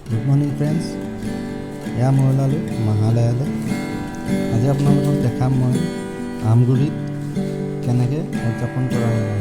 Good morning friends, এয়া মই ওলালোঁ মহালয়ালৈ। আজি আপোনালোকক দেখাম মই আমগুৰিত কেনেকৈ উদযাপন কৰা হয়।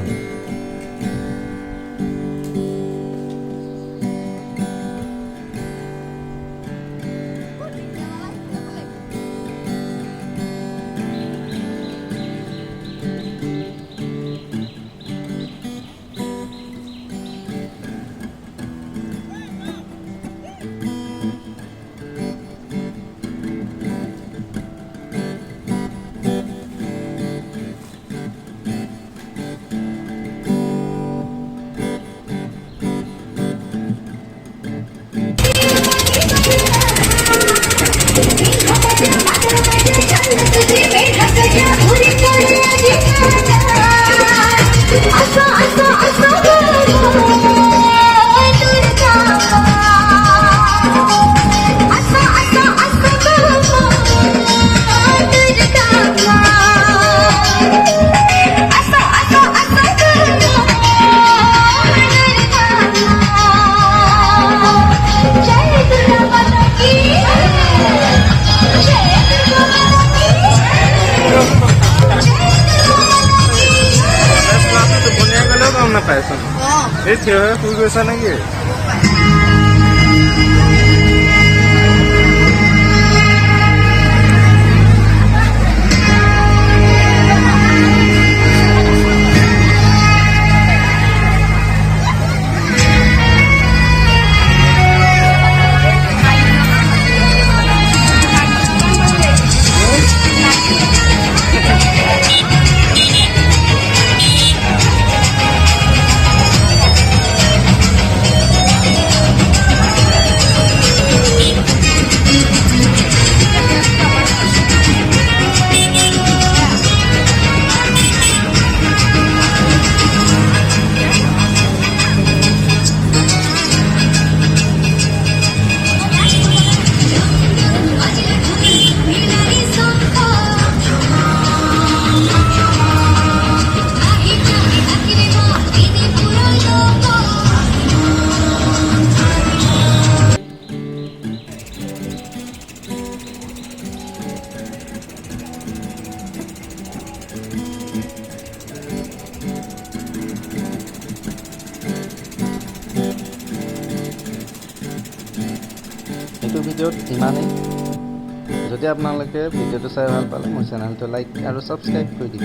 পাইছো এই থিয় হৈ শুই গৈছা নেকি? এইটো ভিডিঅ'ত ইমানেই। যদি আপোনালোকে ভিডিঅ'টো চাই ভাল পালে মোৰ চেনেলটো লাইক আৰু ছাবস্ক্ৰাইব কৰি দিব।